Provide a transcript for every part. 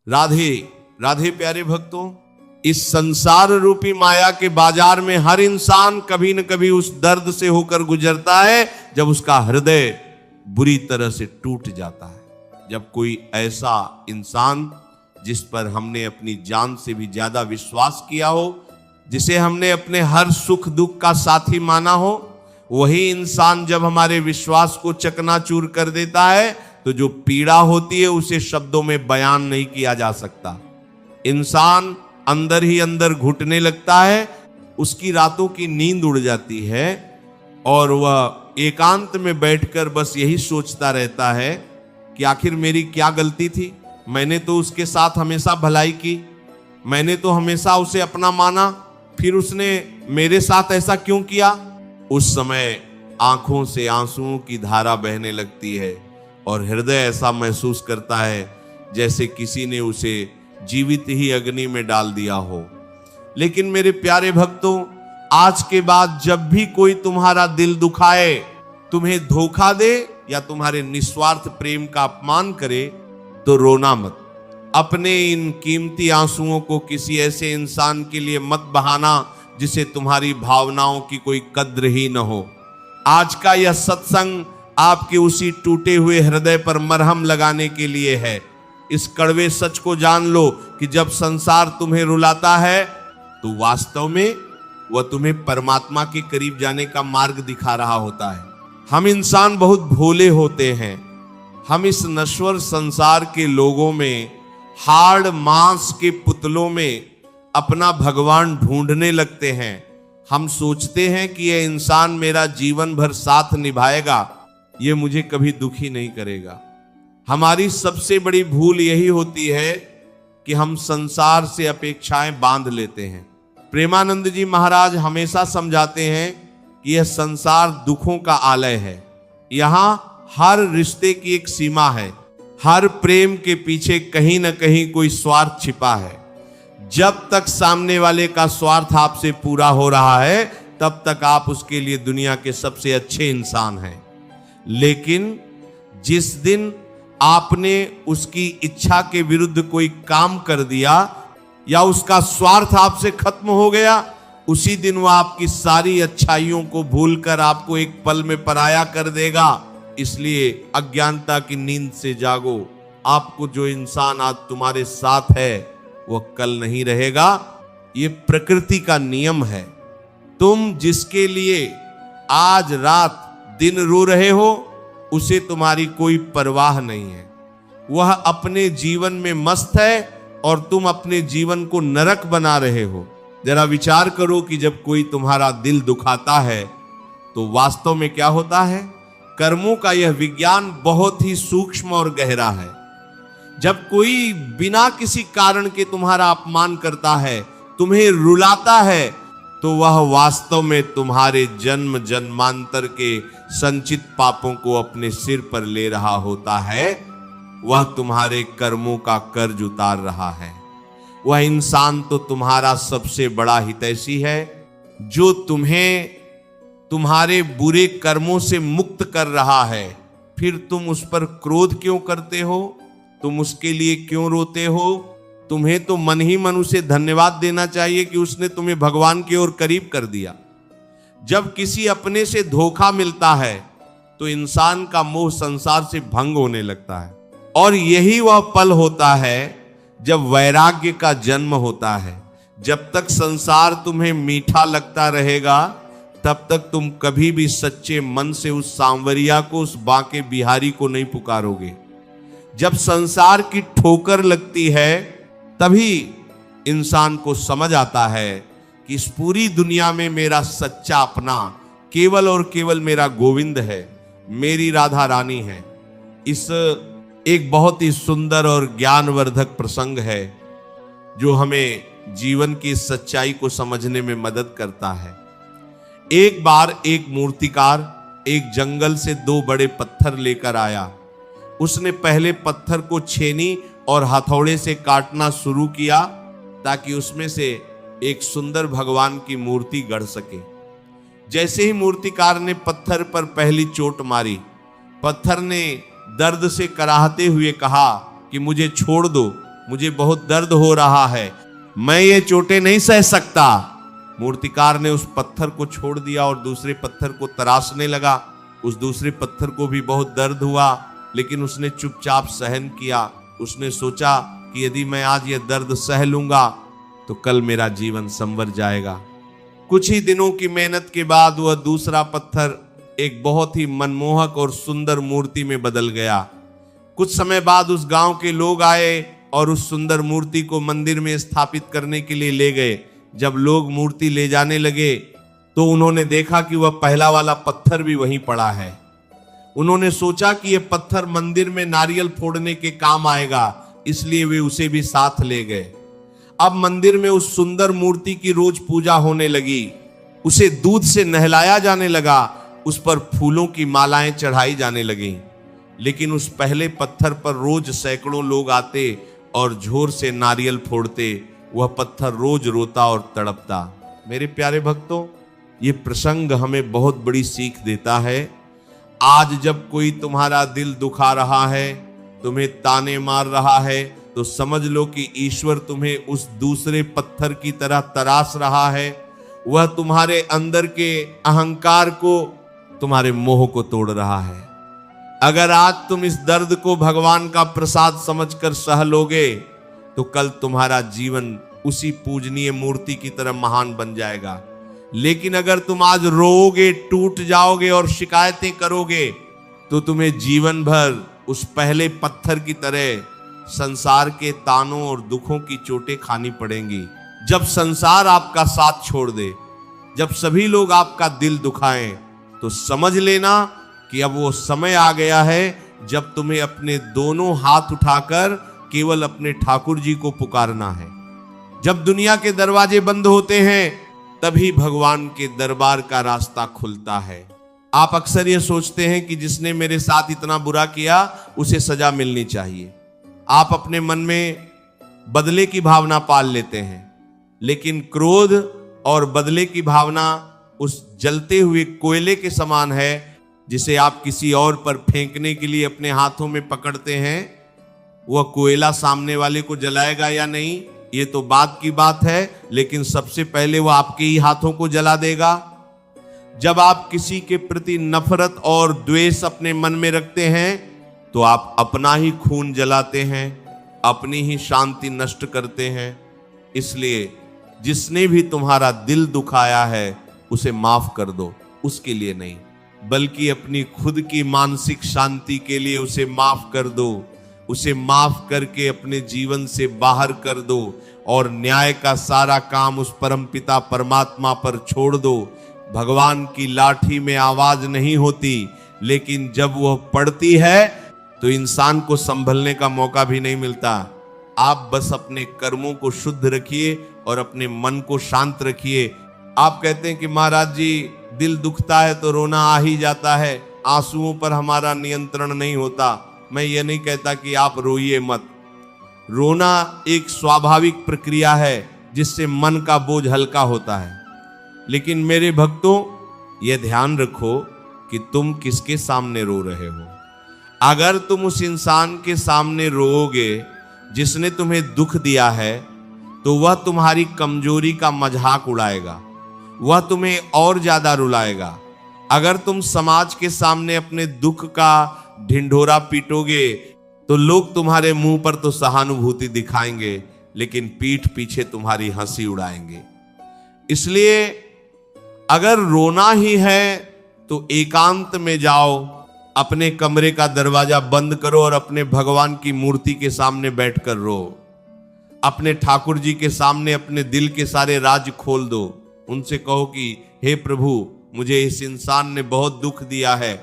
राधे राधे प्यारे भक्तों, इस संसार रूपी माया के बाजार में हर इंसान कभी न कभी उस दर्द से होकर गुजरता है जब उसका हृदय बुरी तरह से टूट जाता है। जब कोई ऐसा इंसान जिस पर हमने अपनी जान से भी ज्यादा विश्वास किया हो, जिसे हमने अपने हर सुख दुख का साथी माना हो, वही इंसान जब हमारे विश्वास को चकनाचूर कर देता है तो जो पीड़ा होती है उसे शब्दों में बयान नहीं किया जा सकता। इंसान अंदर ही अंदर घुटने लगता है, उसकी रातों की नींद उड़ जाती है और वह एकांत में बैठकर बस यही सोचता रहता है कि आखिर मेरी क्या गलती थी। मैंने तो उसके साथ हमेशा भलाई की, मैंने तो हमेशा उसे अपना माना, फिर उसने मेरे साथ ऐसा क्यों किया। उस समय आंखों से आंसुओं की धारा बहने लगती है और हृदय ऐसा महसूस करता है जैसे किसी ने उसे जीवित ही अग्नि में डाल दिया हो। लेकिन मेरे प्यारे भक्तों, आज के बाद जब भी कोई तुम्हारा दिल दुखाए, तुम्हें धोखा दे या तुम्हारे निस्वार्थ प्रेम का अपमान करे, तो रोना मत। अपने इन कीमती आंसुओं को किसी ऐसे इंसान के लिए मत बहाना जिसे तुम्हारी भावनाओं की कोई कद्र ही न हो। आज का यह सत्संग आपके उसी टूटे हुए हृदय पर मरहम लगाने के लिए है। इस कड़वे सच को जान लो कि जब संसार तुम्हें रुलाता है तो वास्तव में वह तुम्हें परमात्मा के करीब जाने का मार्ग दिखा रहा होता है। हम इंसान बहुत भोले होते हैं। हम इस नश्वर संसार के लोगों में, हाड़ मांस के पुतलों में अपना भगवान ढूंढने लगते हैं। हम सोचते हैं कि यह इंसान मेरा जीवन भर साथ निभाएगा, ये मुझे कभी दुखी नहीं करेगा। हमारी सबसे बड़ी भूल यही होती है कि हम संसार से अपेक्षाएं बांध लेते हैं। प्रेमानंद जी महाराज हमेशा समझाते हैं कि यह संसार दुखों का आलय है। यहां हर रिश्ते की एक सीमा है, हर प्रेम के पीछे कहीं ना कहीं कोई स्वार्थ छिपा है। जब तक सामने वाले का स्वार्थ आपसे पूरा हो रहा है तब तक आप उसके लिए दुनिया के सबसे अच्छे इंसान हैं। लेकिन जिस दिन आपने उसकी इच्छा के विरुद्ध कोई काम कर दिया या उसका स्वार्थ आपसे खत्म हो गया, उसी दिन वह आपकी सारी अच्छाइयों को भूलकर आपको एक पल में पराया कर देगा। इसलिए अज्ञानता की नींद से जागो। आपको जो इंसान आज तुम्हारे साथ है वह कल नहीं रहेगा। ये प्रकृति का नियम है। तुम जिसके लिए आज रात दिन रो रहे हो उसे तुम्हारी कोई परवाह नहीं है। वह अपने जीवन में मस्त है और तुम अपने जीवन को नरक बना रहे हो। जरा विचार करो कि जब कोई तुम्हारा दिल दुखाता है तो वास्तव में क्या होता है। कर्मों का यह विज्ञान बहुत ही सूक्ष्म और गहरा है। जब कोई बिना किसी कारण के तुम्हारा अपमान करता है, तुम्हें रुलाता है, तो वह वास्तव में तुम्हारे जन्म जन्मांतर के संचित पापों को अपने सिर पर ले रहा होता है। वह तुम्हारे कर्मों का कर्ज उतार रहा है। वह इंसान तो तुम्हारा सबसे बड़ा हितैषी है जो तुम्हें तुम्हारे बुरे कर्मों से मुक्त कर रहा है। फिर तुम उस पर क्रोध क्यों करते हो? तुम उसके लिए क्यों रोते हो? तुम्हें तो मन ही मन उसे धन्यवाद देना चाहिए कि उसने तुम्हें भगवान की ओर करीब कर दिया। जब किसी अपने से धोखा मिलता है तो इंसान का मोह संसार से भंग होने लगता है और यही वह पल होता है जब वैराग्य का जन्म होता है। जब तक संसार तुम्हें मीठा लगता रहेगा तब तक तुम कभी भी सच्चे मन से उस सांवरिया को, उस बांके बिहारी को नहीं पुकारोगे। जब संसार की ठोकर लगती है तभी इंसान को समझ आता है कि इस पूरी दुनिया में मेरा सच्चा अपना केवल और केवल मेरा गोविंद है, मेरी राधा रानी है। इस एक बहुत ही सुंदर और ज्ञानवर्धक प्रसंग है जो हमें जीवन की सच्चाई को समझने में मदद करता है। एक बार एक मूर्तिकार एक जंगल से 2 बड़े पत्थर लेकर आया। उसने पहले पत्थर को छेनी और हथौड़े से काटना शुरू किया ताकि उसमें से एक सुंदर भगवान की मूर्ति गढ़ सके। जैसे ही मूर्तिकार ने पत्थर पर पहली चोट मारी, पत्थर ने दर्द से कराहते हुए कहा कि मुझे छोड़ दो, मुझे बहुत दर्द हो रहा है, मैं ये चोटें नहीं सह सकता। मूर्तिकार ने उस पत्थर को छोड़ दिया और दूसरे पत्थर को तराशने लगा। उस दूसरे पत्थर को भी बहुत दर्द हुआ, लेकिन उसने चुपचाप सहन किया। उसने सोचा कि यदि मैं आज ये दर्द सह लूंगा तो कल मेरा जीवन संवर जाएगा। कुछ ही दिनों की मेहनत के बाद वह दूसरा पत्थर एक बहुत ही मनमोहक और सुंदर मूर्ति में बदल गया। कुछ समय बाद उस गांव के लोग आए और उस सुंदर मूर्ति को मंदिर में स्थापित करने के लिए ले गए। जब लोग मूर्ति ले जाने लगे तो उन्होंने देखा कि वह पहला वाला पत्थर भी वहीं पड़ा है। उन्होंने सोचा कि यह पत्थर मंदिर में नारियल फोड़ने के काम आएगा, इसलिए वे उसे भी साथ ले गए। अब मंदिर में उस सुंदर मूर्ति की रोज पूजा होने लगी। उसे दूध से नहलाया जाने लगा, उस पर फूलों की मालाएं चढ़ाई जाने लगीं। लेकिन उस पहले पत्थर पर रोज सैकड़ों लोग आते और जोर से नारियल फोड़ते। वह पत्थर रोज रोता और तड़पता। मेरे प्यारे भक्तों, ये प्रसंग हमें बहुत बड़ी सीख देता है। आज जब कोई तुम्हारा दिल दुखा रहा है, तुम्हें ताने मार रहा है, तो समझ लो कि ईश्वर तुम्हें उस दूसरे पत्थर की तरह तराश रहा है। वह तुम्हारे अंदर के अहंकार को, तुम्हारे मोह को तोड़ रहा है। अगर आज तुम इस दर्द को भगवान का प्रसाद समझकर सह लोगे तो कल तुम्हारा जीवन उसी पूजनीय मूर्ति की तरह महान बन जाएगा। लेकिन अगर तुम आज रोओगे, टूट जाओगे और शिकायतें करोगे तो तुम्हें जीवन भर उस पहले पत्थर की तरह संसार के तानों और दुखों की चोटें खानी पड़ेंगी। जब संसार आपका साथ छोड़ दे, जब सभी लोग आपका दिल दुखाएं, तो समझ लेना कि अब वो समय आ गया है जब तुम्हें अपने दोनों हाथ उठाकर केवल अपने ठाकुर जी को पुकारना है। जब दुनिया के दरवाजे बंद होते हैं तभी भगवान के दरबार का रास्ता खुलता है। आप अक्सर ये सोचते हैं कि जिसने मेरे साथ इतना बुरा किया उसे सजा मिलनी चाहिए। आप अपने मन में बदले की भावना पाल लेते हैं, लेकिन क्रोध और बदले की भावना उस जलते हुए कोयले के समान है जिसे आप किसी और पर फेंकने के लिए अपने हाथों में पकड़ते हैं। वह कोयला सामने वाले को जलाएगा या नहीं ये तो बाद की बात है, लेकिन सबसे पहले वह आपके ही हाथों को जला देगा। जब आप किसी के प्रति नफरत और द्वेष अपने मन में रखते हैं तो आप अपना ही खून जलाते हैं, अपनी ही शांति नष्ट करते हैं। इसलिए जिसने भी तुम्हारा दिल दुखाया है उसे माफ कर दो, उसके लिए नहीं बल्कि अपनी खुद की मानसिक शांति के लिए उसे माफ कर दो। उसे माफ करके अपने जीवन से बाहर कर दो और न्याय का सारा काम उस परमपिता परमात्मा पर छोड़ दो। भगवान की लाठी में आवाज नहीं होती, लेकिन जब वह पड़ती है तो इंसान को संभलने का मौका भी नहीं मिलता। आप बस अपने कर्मों को शुद्ध रखिए और अपने मन को शांत रखिए। आप कहते हैं कि महाराज जी दिल दुखता है तो रोना आ ही जाता है, आंसुओं पर हमारा नियंत्रण नहीं होता। मैं ये नहीं कहता कि आप रोइए मत। रोना एक स्वाभाविक प्रक्रिया है जिससे मन का बोझ हल्का होता है। लेकिन मेरे भक्तों, यह ध्यान रखो कि तुम किसके सामने रो रहे हो। अगर तुम उस इंसान के सामने रोओगे जिसने तुम्हें दुख दिया है तो वह तुम्हारी कमजोरी का मजाक उड़ाएगा, वह तुम्हें और ज्यादा रुलाएगा। अगर तुम समाज के सामने अपने दुख का ढिंढोरा पीटोगे तो लोग तुम्हारे मुंह पर तो सहानुभूति दिखाएंगे, लेकिन पीठ पीछे तुम्हारी हंसी उड़ाएंगे। इसलिए अगर रोना ही है तो एकांत में जाओ, अपने कमरे का दरवाजा बंद करो और अपने भगवान की मूर्ति के सामने बैठकर रो। अपने ठाकुर जी के सामने अपने दिल के सारे राज खोल दो। उनसे कहो कि हे प्रभु, मुझे इस इंसान ने बहुत दुख दिया है,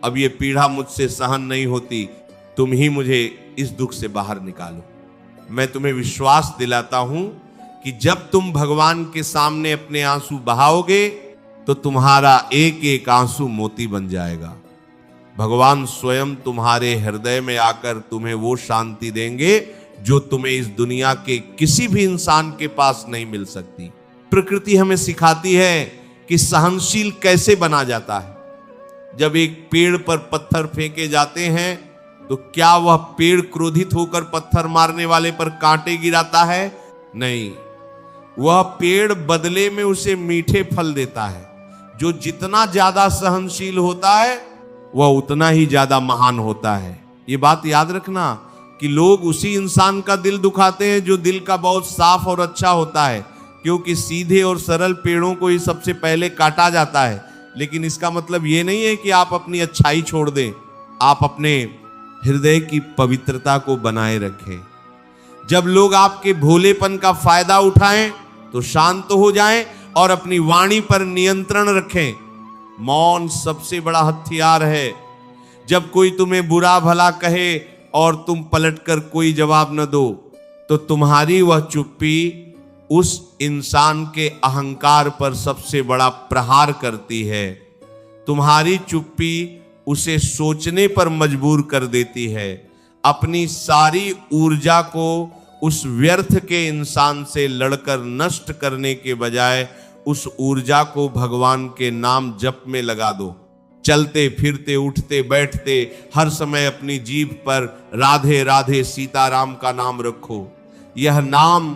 अब ये पीड़ा मुझसे सहन नहीं होती, तुम ही मुझे इस दुख से बाहर निकालो। मैं तुम्हें विश्वास दिलाता हूं कि जब तुम भगवान के सामने अपने आंसू बहाओगे तो तुम्हारा एक एक आंसू मोती बन जाएगा। भगवान स्वयं तुम्हारे हृदय में आकर तुम्हें वो शांति देंगे जो तुम्हें इस दुनिया के किसी भी इंसान के पास नहीं मिल सकती। प्रकृति हमें सिखाती है कि सहनशील कैसे बना जाता है। जब एक पेड़ पर पत्थर फेंके जाते हैं तो क्या वह पेड़ क्रोधित होकर पत्थर मारने वाले पर कांटे गिराता है? नहीं, वह पेड़ बदले में उसे मीठे फल देता है। जो जितना ज्यादा सहनशील होता है वह उतना ही ज्यादा महान होता है। ये बात याद रखना कि लोग उसी इंसान का दिल दुखाते हैं जो दिल का बहुत साफ और अच्छा होता है, क्योंकि सीधे और सरल पेड़ों को ही सबसे पहले काटा जाता है। लेकिन इसका मतलब ये नहीं है कि आप अपनी अच्छाई छोड़ दें, आप अपने हृदय की पवित्रता को बनाए रखें। जब लोग आपके भोलेपन का फायदा उठाएं तो शांत हो जाएं और अपनी वाणी पर नियंत्रण रखें। मौन सबसे बड़ा हथियार है। जब कोई तुम्हें बुरा भला कहे और तुम पलटकर कोई जवाब न दो, तो तुम्हारी वह चुप्पी उस इंसान के अहंकार पर सबसे बड़ा प्रहार करती है। तुम्हारी चुप्पी उसे सोचने पर मजबूर कर देती है। अपनी सारी ऊर्जा को उस व्यर्थ के इंसान से लड़कर नष्ट करने के बजाय उस ऊर्जा को भगवान के नाम जप में लगा दो। चलते फिरते उठते बैठते हर समय अपनी जीभ पर राधे राधे सीताराम का नाम रखो। यह नाम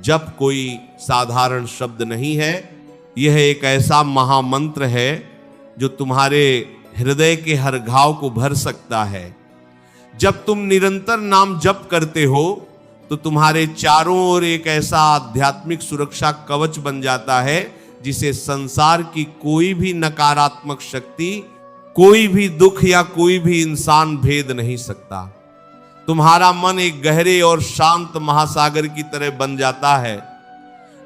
जप कोई साधारण शब्द नहीं है, यह एक ऐसा महामंत्र है जो तुम्हारे हृदय के हर घाव को भर सकता है। जब तुम निरंतर नाम जप करते हो तो तुम्हारे चारों ओर एक ऐसा आध्यात्मिक सुरक्षा कवच बन जाता है जिसे संसार की कोई भी नकारात्मक शक्ति, कोई भी दुख या कोई भी इंसान भेद नहीं सकता। तुम्हारा मन एक गहरे और शांत महासागर की तरह बन जाता है।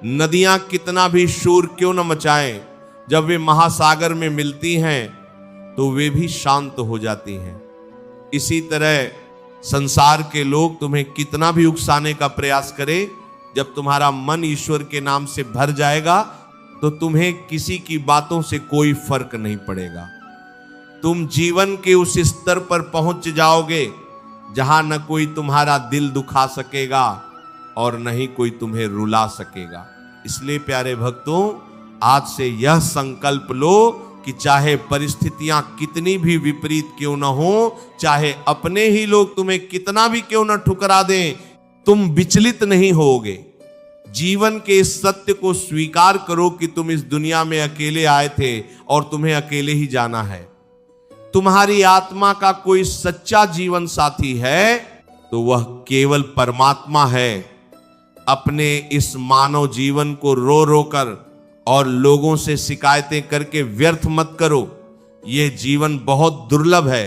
नदियां कितना भी शोर क्यों न मचाएं, जब वे महासागर में मिलती हैं तो वे भी शांत हो जाती हैं। इसी तरह संसार के लोग तुम्हें कितना भी उकसाने का प्रयास करें, जब तुम्हारा मन ईश्वर के नाम से भर जाएगा तो तुम्हें किसी की बातों से कोई फर्क नहीं पड़ेगा। तुम जीवन के उस स्तर पर पहुंच जाओगे जहां न कोई तुम्हारा दिल दुखा सकेगा और न ही कोई तुम्हें रुला सकेगा। इसलिए प्यारे भक्तों, आज से यह संकल्प लो कि चाहे परिस्थितियां कितनी भी विपरीत क्यों न हो, चाहे अपने ही लोग तुम्हें कितना भी क्यों न ठुकरा दें, तुम विचलित नहीं होगे। जीवन के इस सत्य को स्वीकार करो कि तुम इस दुनिया में अकेले आए थे और तुम्हें अकेले ही जाना है। तुम्हारी आत्मा का कोई सच्चा जीवन साथी है तो वह केवल परमात्मा है। अपने इस मानव जीवन को रो रो कर और लोगों से शिकायतें करके व्यर्थ मत करो। यह जीवन बहुत दुर्लभ है।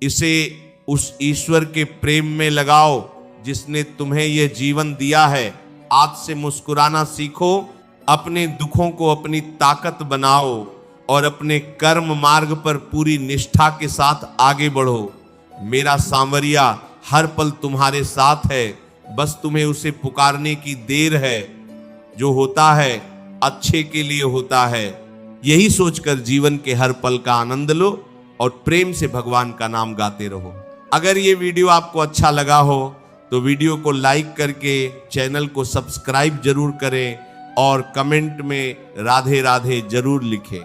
इसे उस ईश्वर के प्रेम में लगाओ जिसने तुम्हें यह जीवन दिया है। आज से मुस्कुराना सीखो, अपने दुखों को अपनी ताकत बनाओ और अपने कर्म मार्ग पर पूरी निष्ठा के साथ आगे बढ़ो। मेरा सांवरिया हर पल तुम्हारे साथ है, बस तुम्हें उसे पुकारने की देर है। जो होता है अच्छे के लिए होता है। यही सोचकर जीवन के हर पल का आनंद लो और प्रेम से भगवान का नाम गाते रहो। अगर ये वीडियो आपको अच्छा लगा हो तो वीडियो को लाइक करके चैनल को सब्सक्राइब जरूर करें और कमेंट में राधे राधे जरूर लिखें।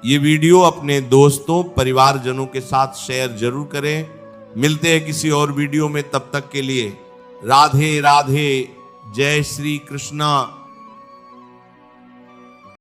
ये वीडियो अपने दोस्तों परिवारजनों के साथ शेयर जरूर करें। मिलते हैं किसी और वीडियो में, तब तक के लिए राधे राधे। जय श्री कृष्णा।